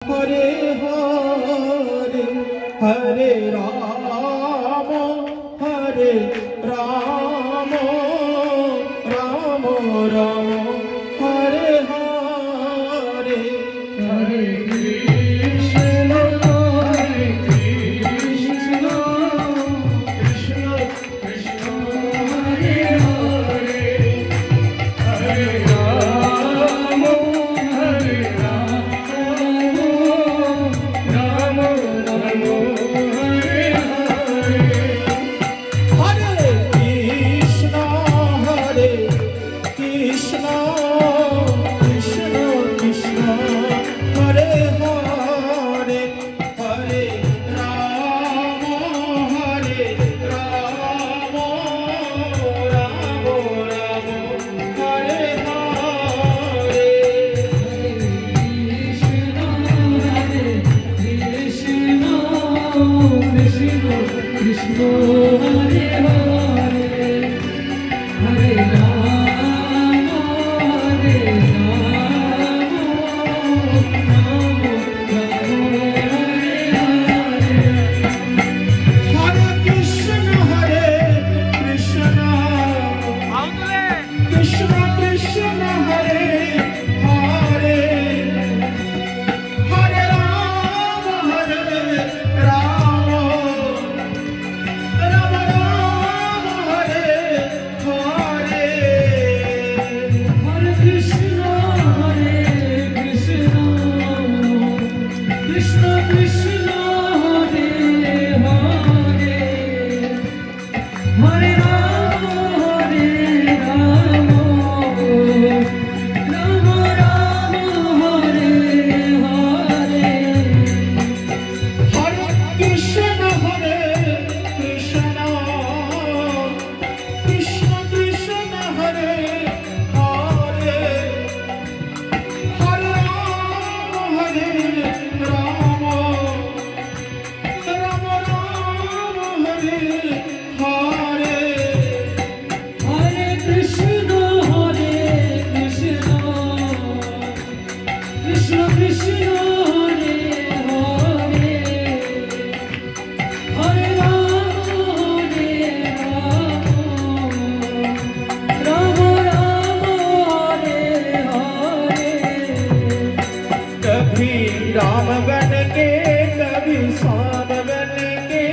हरे हरे हरे राम हरे राम राम राम हरे हरे हरे कृष्ण कृष्ण कृष्ण हरे हरे हरे राम हरे राम राम राम हरे हरे हरे कृष्ण कृष्ण कृष्ण हरे हरे हरे राम राम राम हरे हरे कृष्ण हरे हरे हरे राम राम हरे कृष्ण कृष्ण कृष्ण हरे हरे हरे राम राम राम हरे हरे हरे कृष्ण कृष्ण कृष्ण हरे हरे हरे राम राम राम हरे हरे हरे कृष्ण कृष्ण कृष्ण हरे हरे हरे राम राम राम हरे हरे हरे कृष्ण कृष्ण कृष्ण हरे हरे हरे राम राम हरे हरे कभी राम बन के कभी श्याम बन के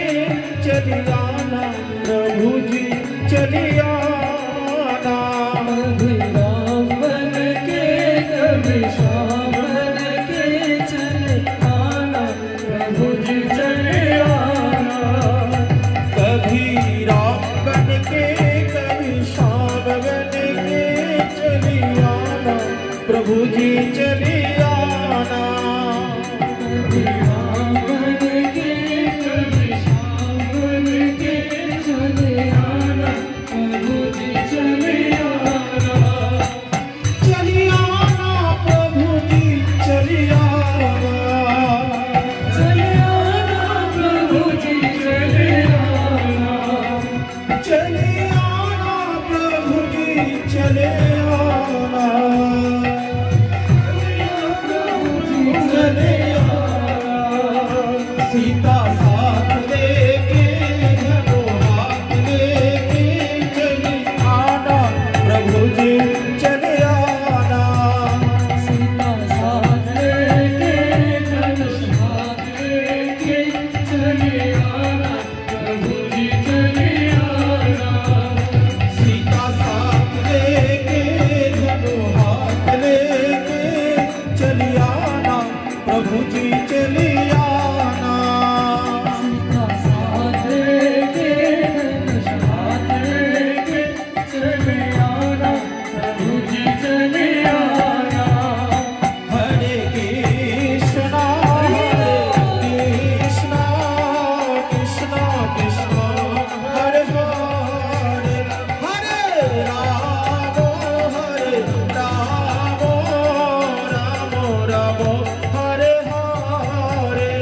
चली आना प्रभु जी चली आना कभी राम बन के कभी श्याम बन के चले आना प्रभु जी चले आना कभी राम बन के कभी श्याम बन के चली आना प्रभु जी चली आना कभी राम बन के कभी श्याम बन के चले आना प्रभु जी चले आना चली आना प्रभु जी चली आना चली आना प्रभु जी चले आना चली आना प्रभु जी चले आना चले आना सीता साथ लेके घनो हाथ लेके चली आना प्रभु जी चले आना सीता साथ लेके घनो हाथ लेके चले आना प्रभु जी चले आना सीता साथ लेके घनो हाथ लेके चली आना प्रभु जी चली आना सीता साथ लेके हाथ लेके चले आना प्रभु जी चले आना हरे कृष्ण कृष्ण कृष्ण हरे हरे हरे राम राम राम हरे हरे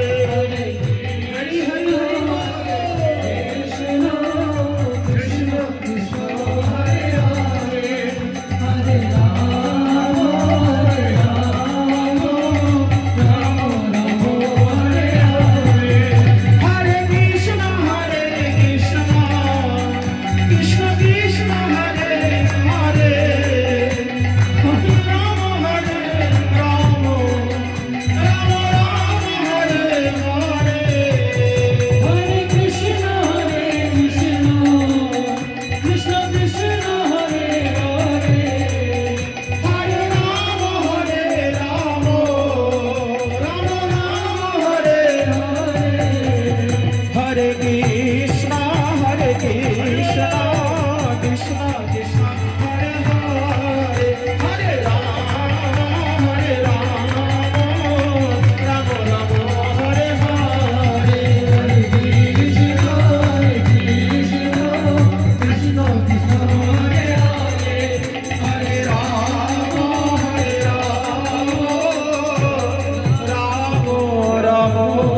Ram